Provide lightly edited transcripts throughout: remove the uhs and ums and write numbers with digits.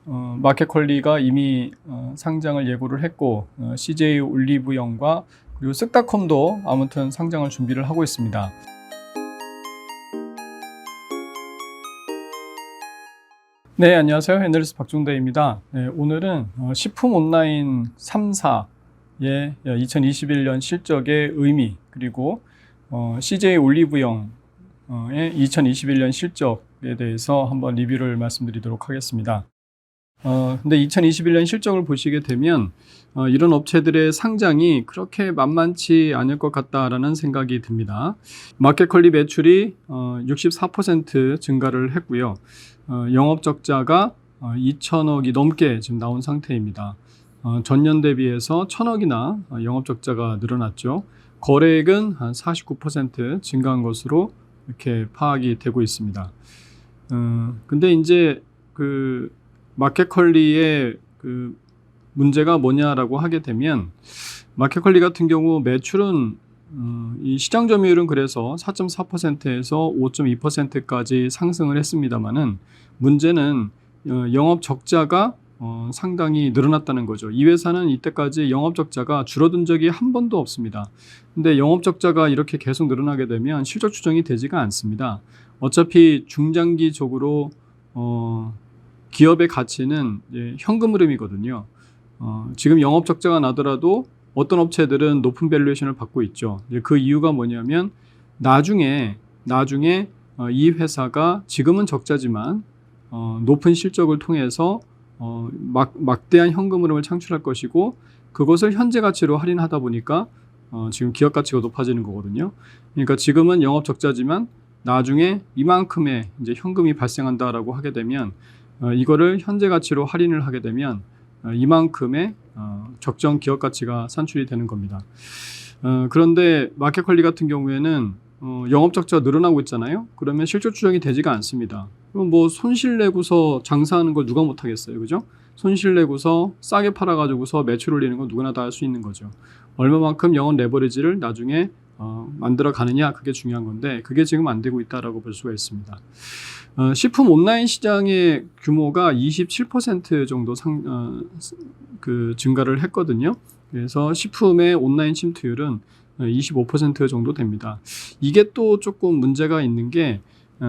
마켓컬리가 이미 상장을 예고를 했고 CJ 올리브영과 그리고 쓱닷컴도 아무튼 상장을 준비를 하고 있습니다. 네, 안녕하세요. 애널리스트 박종대입니다. 네, 오늘은 식품 온라인 3사의 2021년 실적의 의미, 그리고 CJ 올리브영의 2021년 실적에 대해서 한번 리뷰를 말씀드리도록 하겠습니다. 근데 2021년 실적을 보시게 되면 이런 업체들의 상장이 그렇게 만만치 않을 것 같다라는 생각이 듭니다. 마켓컬리 매출이 64% 증가를 했고요. 영업 적자가 2천억이 넘게 지금 나온 상태입니다. 전년 대비해서 1,000억이나 영업 적자가 늘어났죠. 거래액은 한 49% 증가한 것으로 이렇게 파악이 되고 있습니다. 근데 이제 마켓컬리의 문제가 뭐냐라고 하게 되면, 마켓컬리 같은 경우 매출은 이 시장 점유율은 그래서 4.4%에서 5.2%까지 상승을 했습니다만은, 문제는 영업 적자가 상당히 늘어났다는 거죠. 이 회사는 이때까지 영업 적자가 줄어든 적이 한 번도 없습니다. 근데 영업 적자가 이렇게 계속 늘어나게 되면 실적 추정이 되지가 않습니다. 어차피 중장기적으로 기업의 가치는 현금 흐름이거든요. 지금 영업 적자가 나더라도 어떤 업체들은 높은 밸류에이션을 받고 있죠. 그 이유가 뭐냐면 나중에 이 회사가 지금은 적자지만 높은 실적을 통해서 막대한 현금 흐름을 창출할 것이고, 그것을 현재 가치로 할인하다 보니까 지금 기업 가치가 높아지는 거거든요. 그러니까 지금은 영업 적자지만 나중에 이만큼의 이제 현금이 발생한다라고 하게 되면, 이거를 현재 가치로 할인을 하게 되면 이만큼의 적정 기업 가치가 산출이 되는 겁니다. 그런데 마켓컬리 같은 경우에는 영업 적자가 늘어나고 있잖아요. 그러면 실적 추정이 되지가 않습니다. 그럼 뭐 손실 내고서 장사하는 걸 누가 못 하겠어요, 그죠? 손실 내고서 싸게 팔아가지고서 매출 올리는 건 누구나 다 할 수 있는 거죠. 얼마만큼 영업 레버리지를 나중에 만들어 가느냐, 그게 중요한 건데, 그게 지금 안 되고 있다라고 볼 수가 있습니다. 식품 온라인 시장의 규모가 27% 정도 증가를 했거든요. 그래서 식품의 온라인 침투율은 25% 정도 됩니다. 이게 또 조금 문제가 있는 게,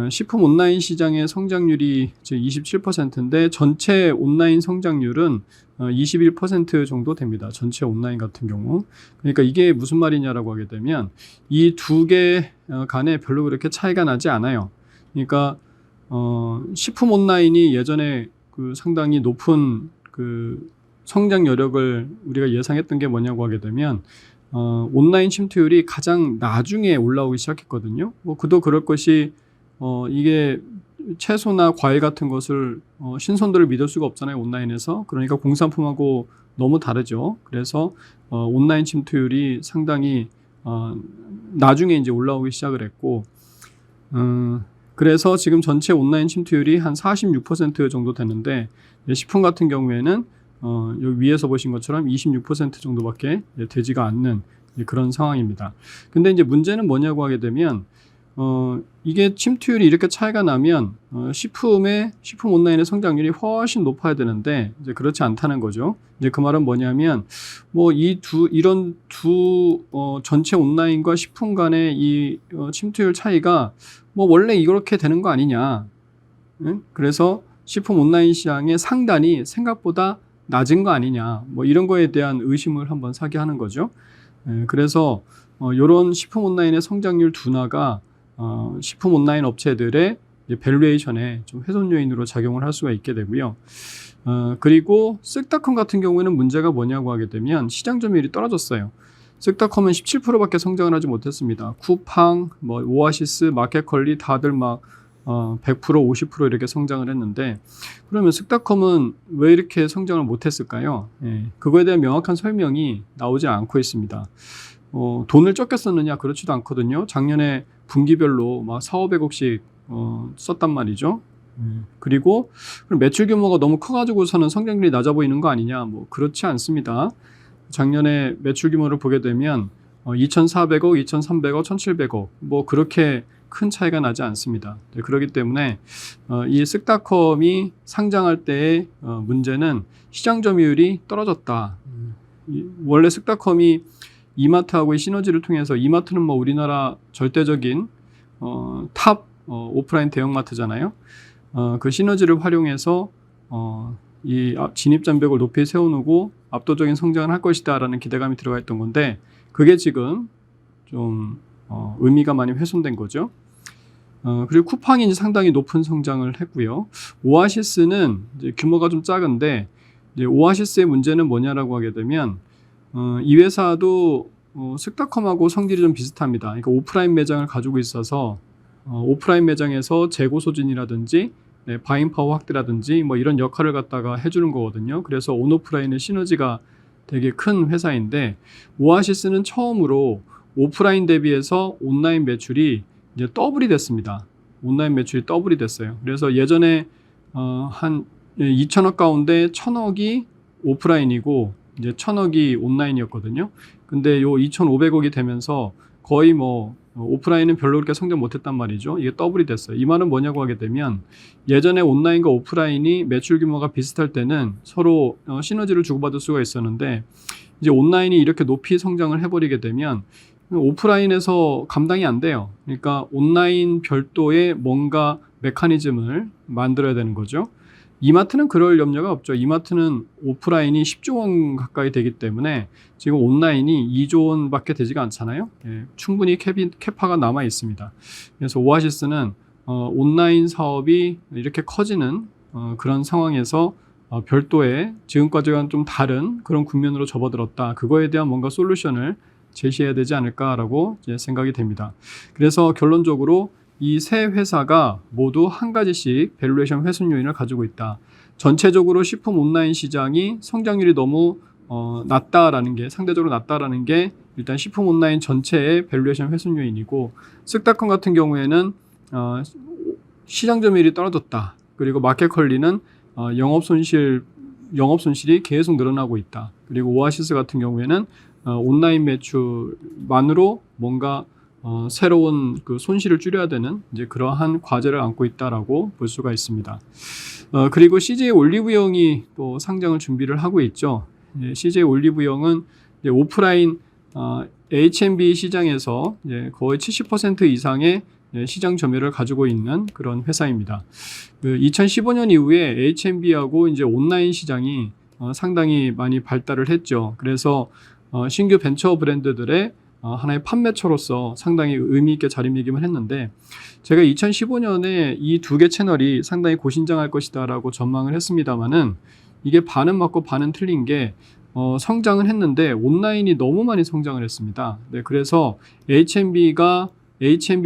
식품 온라인 시장의 성장률이 27%인데 전체 온라인 성장률은 21% 정도 됩니다. 전체 온라인 같은 경우. 그러니까 이게 무슨 말이냐라고 하게 되면, 이 두 개 간에 별로 그렇게 차이가 나지 않아요. 그러니까 식품 온라인이 예전에 상당히 높은 성장 여력을 우리가 예상했던 게 뭐냐고 하게 되면, 온라인 침투율이 가장 나중에 올라오기 시작했거든요. 그도 그럴 것이, 이게 채소나 과일 같은 것을 신선도를 믿을 수가 없잖아요, 온라인에서. 그러니까 공산품하고 너무 다르죠. 그래서 온라인 침투율이 상당히 나중에 이제 올라오기 시작을 했고, 그래서 지금 전체 온라인 침투율이 한 46% 정도 되는데, 식품 같은 경우에는 여기 위에서 보신 것처럼 26% 정도밖에 되지가 않는 그런 상황입니다. 근데 이제 문제는 뭐냐고 하게 되면, 이게 침투율이 이렇게 차이가 나면 식품 온라인의 성장률이 훨씬 높아야 되는데 이제 그렇지 않다는 거죠. 이제 그 말은 뭐냐면, 이런 두 전체 온라인과 식품 간의 이 침투율 차이가 원래 이렇게 되는 거 아니냐. 응? 그래서 식품 온라인 시장의 상단이 생각보다 낮은 거 아니냐. 이런 거에 대한 의심을 한번 사게 하는 거죠. 그래서 이런 식품 온라인의 성장률 둔화가 식품 온라인 업체들의 밸류에이션에 좀 훼손 요인으로 작용을 할 수가 있게 되고요. 그리고 쓱닷컴 같은 경우에는 문제가 뭐냐고 하게 되면 시장 점유율이 떨어졌어요. 쓱닷컴은 17%밖에 성장을 하지 못했습니다. 쿠팡, 오아시스, 마켓컬리 다들 100%, 50% 이렇게 성장을 했는데, 그러면 쓱닷컴은 왜 이렇게 성장을 못했을까요? 그거에 대한 명확한 설명이 나오지 않고 있습니다. 돈을 적게 썼느냐? 그렇지도 않거든요. 작년에 분기별로 400~500억씩 썼단 말이죠. 그리고 매출 규모가 너무 커가지고서는 성장률이 낮아 보이는 거 아니냐? 그렇지 않습니다. 작년에 매출 규모를 보게 되면 2,400억, 2,300억, 1,700억 그렇게 큰 차이가 나지 않습니다. 그렇기 때문에 이 쓱닷컴이 상장할 때의 문제는 시장 점유율이 떨어졌다. 원래 쓱닷컴이 이마트하고의 시너지를 통해서, 이마트는 뭐 우리나라 절대적인 탑 오프라인 대형마트잖아요. 그 시너지를 활용해서 이 진입 장벽을 높이 세워놓고 압도적인 성장을 할 것이다라는 기대감이 들어가 있던 건데, 그게 지금 좀 의미가 많이 훼손된 거죠. 그리고 쿠팡이 상당히 높은 성장을 했고요. 오아시스는 이제 규모가 좀 작은데, 이제 오아시스의 문제는 뭐냐라고 하게 되면 이 회사도 쓱닷컴하고 성질이 좀 비슷합니다. 그러니까 오프라인 매장을 가지고 있어서 오프라인 매장에서 재고 소진이라든지 바잉파워 확대라든지 뭐 이런 역할을 갖다가 해주는 거거든요. 그래서 온오프라인의 시너지가 되게 큰 회사인데, 오아시스는 처음으로 오프라인 대비해서 온라인 매출이 이제 더블이 됐습니다. 온라인 매출이 더블이 됐어요. 그래서 예전에 한 2천억 가운데 1,000억이 오프라인이고 이제 1,000억이 온라인이었거든요. 근데 요 2,500억이 되면서 거의 뭐 오프라인은 별로 그렇게 성장 못했단 말이죠. 이게 더블이 됐어요. 이 말은 뭐냐고 하게 되면, 예전에 온라인과 오프라인이 매출 규모가 비슷할 때는 서로 시너지를 주고받을 수가 있었는데, 이제 온라인이 이렇게 높이 성장을 해버리게 되면 오프라인에서 감당이 안 돼요. 그러니까 온라인 별도의 뭔가 메커니즘을 만들어야 되는 거죠. 이마트는 그럴 염려가 없죠. 이마트는 오프라인이 10조 원 가까이 되기 때문에 지금 온라인이 2조 원밖에 되지가 않잖아요. 충분히 캐파가 남아 있습니다. 그래서 오아시스는 온라인 사업이 이렇게 커지는 그런 상황에서 별도의 지금까지와는 좀 다른 그런 국면으로 접어들었다. 그거에 대한 뭔가 솔루션을 제시해야 되지 않을까라고 이제 생각이 됩니다. 그래서 결론적으로 이 세 회사가 모두 한 가지씩 밸류에이션 훼손 요인을 가지고 있다. 전체적으로 식품 온라인 시장이 성장률이 너무 낮다라는 게, 상대적으로 낮다라는 게 일단 식품 온라인 전체의 밸류에이션 훼손 요인이고, 쓱닷컴 같은 경우에는 시장 점유율이 떨어졌다. 그리고 마켓컬리는 영업 손실이 계속 늘어나고 있다. 그리고 오아시스 같은 경우에는 온라인 매출만으로 뭔가 새로운 그 손실을 줄여야 되는 이제 그러한 과제를 안고 있다라고 볼 수가 있습니다. 그리고 CJ 올리브영이 또 상장을 준비를 하고 있죠. CJ 올리브영은 이제 오프라인 H&B 시장에서 이제 거의 70% 이상의 시장 점유율을 가지고 있는 그런 회사입니다. 2015년 이후에 H&B하고 이제 온라인 시장이 상당히 많이 발달을 했죠. 그래서 신규 벤처 브랜드들의 하나의 판매처로서 상당히 의미 있게 자리매김을 했는데, 제가 2015년에 이 두 개 채널이 상당히 고신장할 것이다라고 전망을 했습니다만은, 이게 반은 맞고 반은 틀린 게 성장을 했는데 온라인이 너무 많이 성장을 했습니다. 그래서 H&B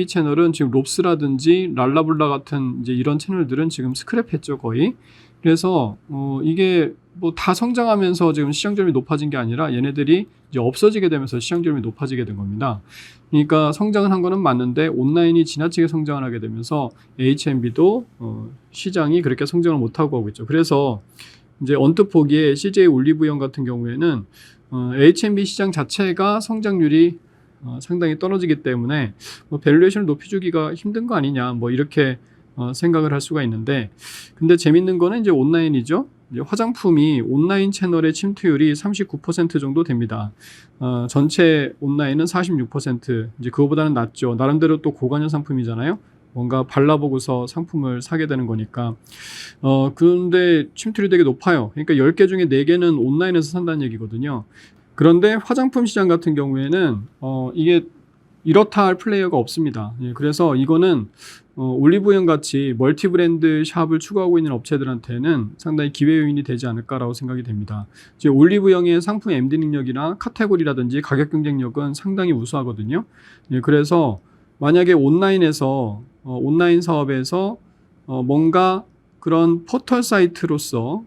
채널은 지금 롭스라든지 랄라블라 같은 이제 이런 채널들은 지금 스크랩했죠, 거의. 그래서 이게 뭐 다 성장하면서 지금 시장점이 높아진 게 아니라 얘네들이 이제 없어지게 되면서 시장점이 높아지게 된 겁니다. 그러니까 성장을 한 거는 맞는데 온라인이 지나치게 성장을 하게 되면서 H&B도 시장이 그렇게 성장을 못하고 하고 있죠. 그래서 이제 언뜻 보기에 CJ 올리브영 같은 경우에는 H&B 시장 자체가 성장률이 상당히 떨어지기 때문에 뭐 밸류에이션을 높여주기가 힘든 거 아니냐, 뭐 이렇게 생각을 할 수가 있는데, 근데 재밌는 거는 이제 온라인이죠. 이제 화장품이 온라인 채널의 침투율이 39% 정도 됩니다. 전체 온라인은 46%, 이제 그거보다는 낮죠. 나름대로 또 고관여 상품이잖아요. 뭔가 발라보고서 상품을 사게 되는 거니까. 그런데 침투율이 되게 높아요. 그러니까 10개 중에 4개는 온라인에서 산다는 얘기거든요. 그런데 화장품 시장 같은 경우에는 이게 이렇다 할 플레이어가 없습니다. 그래서 이거는 올리브영 같이 멀티 브랜드 샵을 추구하고 있는 업체들한테는 상당히 기회 요인이 되지 않을까라고 생각이 됩니다. 이제 올리브영의 상품 MD 능력이나 카테고리라든지 가격 경쟁력은 상당히 우수하거든요. 그래서 만약에 온라인에서 온라인 사업에서 뭔가 그런 포털 사이트로서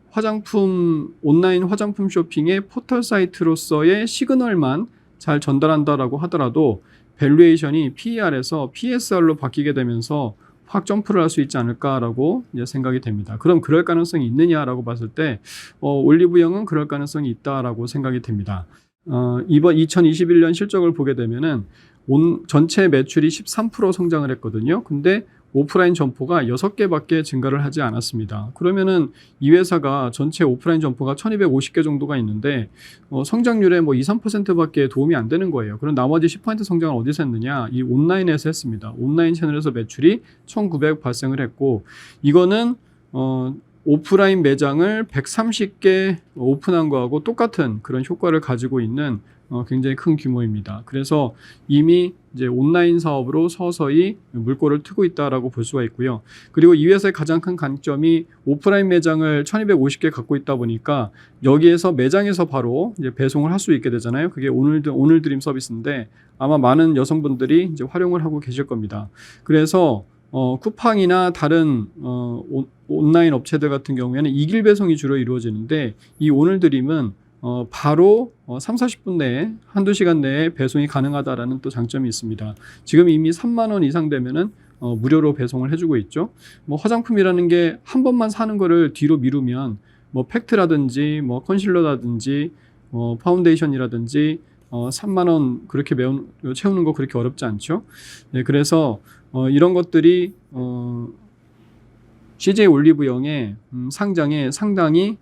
온라인 화장품 쇼핑의 포털 사이트로서의 시그널만 잘 전달한다라고 하더라도 밸류에이션이 PER에서 PSR로 바뀌게 되면서 확 점프를 할 수 있지 않을까라고 이제 생각이 됩니다. 그럼 그럴 가능성이 있느냐라고 봤을 때 올리브영은 그럴 가능성이 있다라고 생각이 됩니다. 이번 2021년 실적을 보게 되면은 전체 매출이 13% 성장을 했거든요. 근데 오프라인 점포가 6개밖에 증가를 하지 않았습니다. 그러면은 이 회사가 전체 오프라인 점포가 1250개 정도가 있는데 성장률에 뭐 2, 3%밖에 도움이 안 되는 거예요. 그럼 나머지 10% 성장을 어디서 했느냐? 이 온라인에서 했습니다. 온라인 채널에서 매출이 1900 발생을 했고, 이거는 오프라인 매장을 130개 오픈한 거하고 똑같은 그런 효과를 가지고 있는 굉장히 큰 규모입니다. 그래서 이미 이제 온라인 사업으로 서서히 물꼬를 트고 있다라고 볼 수가 있고요. 그리고 이 회사의 가장 큰 강점이 오프라인 매장을 1250개 갖고 있다 보니까 여기에서 매장에서 바로 이제 배송을 할 수 있게 되잖아요. 그게 오늘 드림 서비스인데 아마 많은 여성분들이 이제 활용을 하고 계실 겁니다. 그래서 쿠팡이나 다른 온라인 업체들 같은 경우에는 이길 배송이 주로 이루어지는데, 이 오늘 드림은 바로 3, 40분 내에 한두 시간 내에 배송이 가능하다라는 또 장점이 있습니다. 지금 이미 3만 원 이상 되면은 무료로 배송을 해주고 있죠. 뭐 화장품이라는 게 한 번만 사는 거를 뒤로 미루면 뭐 팩트라든지 뭐 컨실러라든지 파운데이션이라든지 3만 원 그렇게 채우는 거 그렇게 어렵지 않죠. 네, 그래서 이런 것들이 CJ 올리브영의 상장에 상당히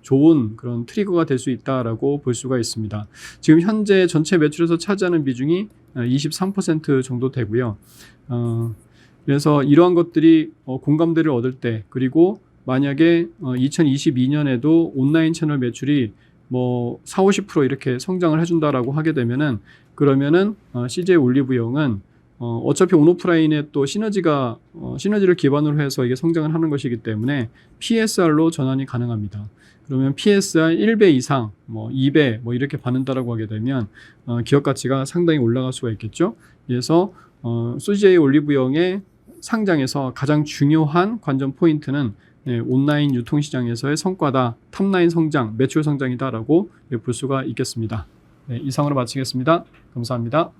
좋은 그런 트리거가 될 수 있다라고 볼 수가 있습니다. 지금 현재 전체 매출에서 차지하는 비중이 23% 정도 되고요. 그래서 이러한 것들이 공감대를 얻을 때, 그리고 만약에 2022년에도 온라인 채널 매출이 뭐 4, 50% 이렇게 성장을 해준다라고 하게 되면은, 그러면은 CJ 올리브영은 어차피 온오프라인의 또 시너지를 기반으로 해서 이게 성장을 하는 것이기 때문에 PSR로 전환이 가능합니다. 그러면 PSR 1배 이상, 뭐 2배 뭐 이렇게 받는다라고 하게 되면 기업 가치가 상당히 올라갈 수가 있겠죠. 그래서 CJ 올리브영의 상장에서 가장 중요한 관전 포인트는 온라인 유통시장에서의 성과다, 탑라인 성장, 매출 성장이다라고 볼 수가 있겠습니다. 이상으로 마치겠습니다. 감사합니다.